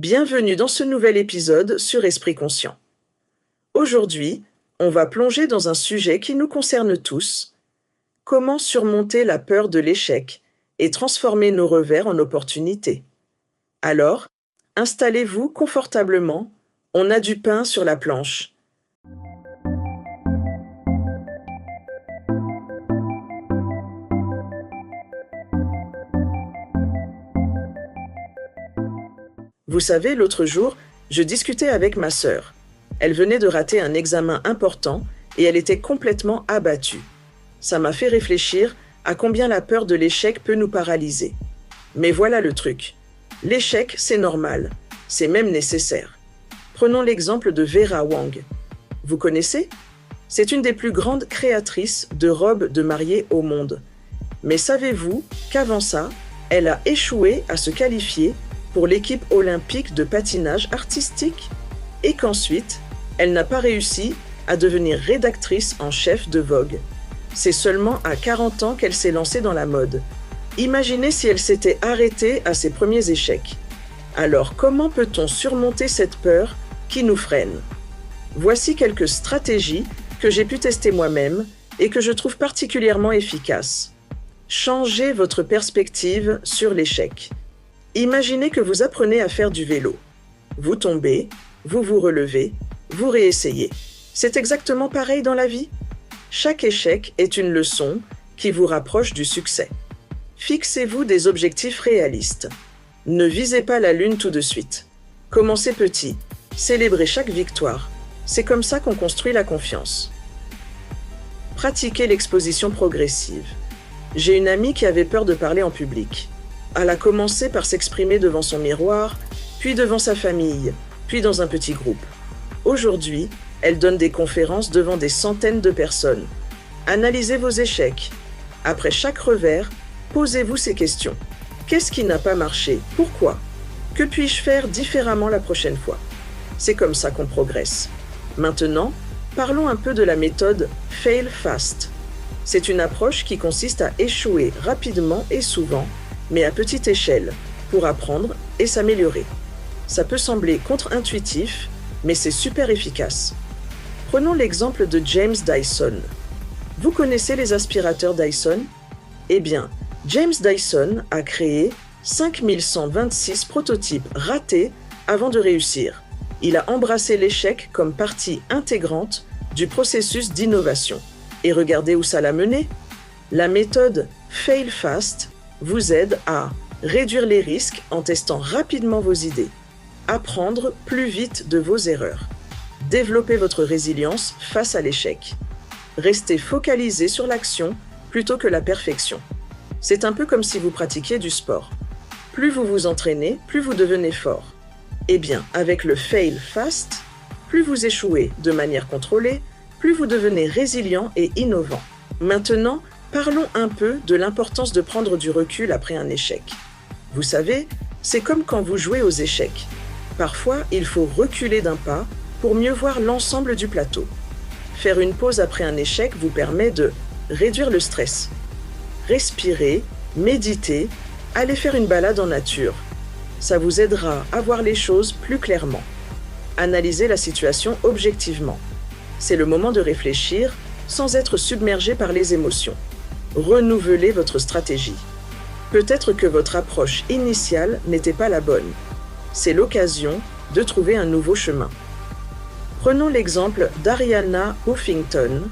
Bienvenue dans ce nouvel épisode sur Esprit Conscient. Aujourd'hui, on va plonger dans un sujet qui nous concerne tous. Comment surmonter la peur de l'échec et transformer nos revers en opportunités. Alors, installez-vous confortablement, on a du pain sur la planche. Vous savez, l'autre jour, je discutais avec ma sœur. Elle venait de rater un examen important et elle était complètement abattue. Ça m'a fait réfléchir à combien la peur de l'échec peut nous paralyser. Mais voilà le truc. L'échec, c'est normal. C'est même nécessaire. Prenons l'exemple de Vera Wang. Vous connaissez ? C'est une des plus grandes créatrices de robes de mariée au monde. Mais savez-vous qu'avant ça, elle a échoué à se qualifier pour l'équipe olympique de patinage artistique et qu'ensuite, elle n'a pas réussi à devenir rédactrice en chef de Vogue. C'est seulement à 40 ans qu'elle s'est lancée dans la mode. Imaginez si elle s'était arrêtée à ses premiers échecs. Alors, comment peut-on surmonter cette peur qui nous freine ? Voici quelques stratégies que j'ai pu tester moi-même et que je trouve particulièrement efficaces. Changez votre perspective sur l'échec. Imaginez que vous apprenez à faire du vélo. Vous tombez, vous vous relevez, vous réessayez. C'est exactement pareil dans la vie. Chaque échec est une leçon qui vous rapproche du succès. Fixez-vous des objectifs réalistes. Ne visez pas la lune tout de suite. Commencez petit. Célébrez chaque victoire. C'est comme ça qu'on construit la confiance. Pratiquez l'exposition progressive. J'ai une amie qui avait peur de parler en public. Elle a commencé par s'exprimer devant son miroir, puis devant sa famille, puis dans un petit groupe. Aujourd'hui, elle donne des conférences devant des centaines de personnes. Analysez vos échecs. Après chaque revers, posez-vous ces questions. Qu'est-ce qui n'a pas marché ? Pourquoi ? Que puis-je faire différemment la prochaine fois ? C'est comme ça qu'on progresse. Maintenant, parlons un peu de la méthode Fail Fast. C'est une approche qui consiste à échouer rapidement et souvent, mais à petite échelle, pour apprendre et s'améliorer. Ça peut sembler contre-intuitif, mais c'est super efficace. Prenons l'exemple de James Dyson. Vous connaissez les aspirateurs Dyson ? Eh bien, James Dyson a créé 5126 prototypes ratés avant de réussir. Il a embrassé l'échec comme partie intégrante du processus d'innovation. Et regardez où ça l'a mené. La méthode Fail Fast vous aide à réduire les risques en testant rapidement vos idées, apprendre plus vite de vos erreurs, développer votre résilience face à l'échec, rester focalisé sur l'action plutôt que la perfection. C'est un peu comme si vous pratiquiez du sport. Plus vous vous entraînez, plus vous devenez fort. Eh bien, avec le Fail Fast, plus vous échouez de manière contrôlée, plus vous devenez résilient et innovant. Maintenant, parlons un peu de l'importance de prendre du recul après un échec. Vous savez, c'est comme quand vous jouez aux échecs. Parfois, il faut reculer d'un pas pour mieux voir l'ensemble du plateau. Faire une pause après un échec vous permet de réduire le stress, respirer, méditer, aller faire une balade en nature. Ça vous aidera à voir les choses plus clairement. Analysez la situation objectivement. C'est le moment de réfléchir sans être submergé par les émotions. Renouvelez votre stratégie. Peut-être que votre approche initiale n'était pas la bonne. C'est l'occasion de trouver un nouveau chemin. Prenons l'exemple d'Arianna Huffington.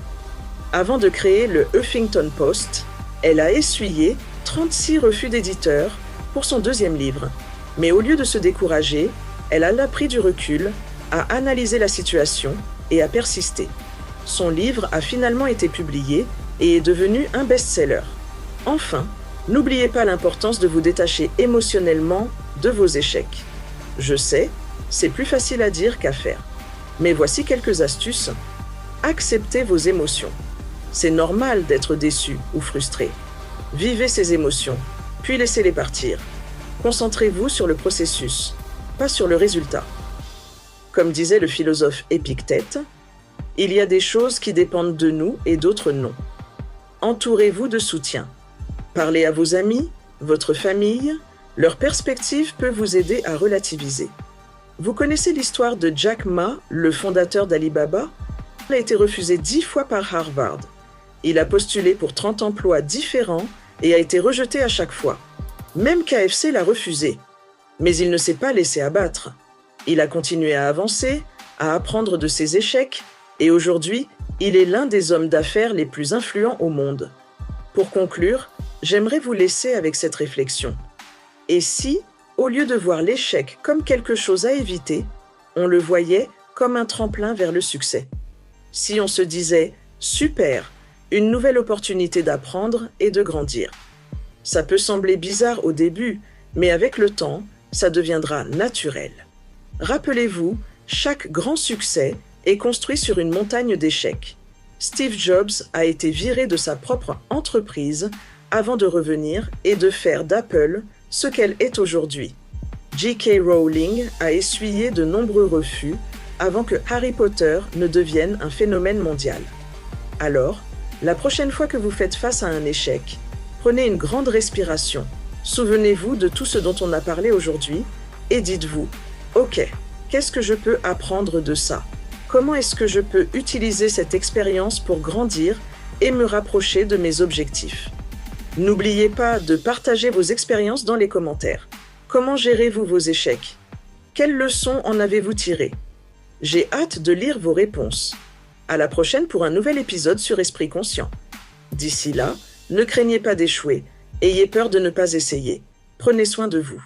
Avant de créer le Huffington Post, elle a essuyé 36 refus d'éditeurs pour son deuxième livre. Mais au lieu de se décourager, elle a pris du recul, a analysé la situation et a persisté. Son livre a finalement été publié et est devenu un best-seller. Enfin, n'oubliez pas l'importance de vous détacher émotionnellement de vos échecs. Je sais, c'est plus facile à dire qu'à faire. Mais voici quelques astuces. Acceptez vos émotions. C'est normal d'être déçu ou frustré. Vivez ces émotions, puis laissez-les partir. Concentrez-vous sur le processus, pas sur le résultat. Comme disait le philosophe Épictète, il y a des choses qui dépendent de nous et d'autres non. Entourez-vous de soutien. Parlez à vos amis, votre famille. Leur perspective peut vous aider à relativiser. Vous connaissez l'histoire de Jack Ma, le fondateur d'Alibaba? Il a été refusé 10 fois par Harvard. Il a postulé pour 30 emplois différents et a été rejeté à chaque fois. Même KFC l'a refusé. Mais il ne s'est pas laissé abattre. Il a continué à avancer, à apprendre de ses échecs, et aujourd'hui, il est l'un des hommes d'affaires les plus influents au monde. Pour conclure, j'aimerais vous laisser avec cette réflexion. Et si, au lieu de voir l'échec comme quelque chose à éviter, on le voyait comme un tremplin vers le succès? Si on se disait « Super, une nouvelle opportunité d'apprendre et de grandir ». Ça peut sembler bizarre au début, mais avec le temps, ça deviendra naturel. Rappelez-vous, chaque grand succès est construit sur une montagne d'échecs. Steve Jobs a été viré de sa propre entreprise avant de revenir et de faire d'Apple ce qu'elle est aujourd'hui. J.K. Rowling a essuyé de nombreux refus avant que Harry Potter ne devienne un phénomène mondial. Alors, la prochaine fois que vous faites face à un échec, prenez une grande respiration, souvenez-vous de tout ce dont on a parlé aujourd'hui et dites-vous « Ok, qu'est-ce que je peux apprendre de ça ? Comment est-ce que je peux utiliser cette expérience pour grandir et me rapprocher de mes objectifs ?» N'oubliez pas de partager vos expériences dans les commentaires. Comment gérez-vous vos échecs? Quelles leçons en avez-vous tirées? J'ai hâte de lire vos réponses. À la prochaine pour un nouvel épisode sur Esprit Conscient. D'ici là, ne craignez pas d'échouer, ayez peur de ne pas essayer. Prenez soin de vous.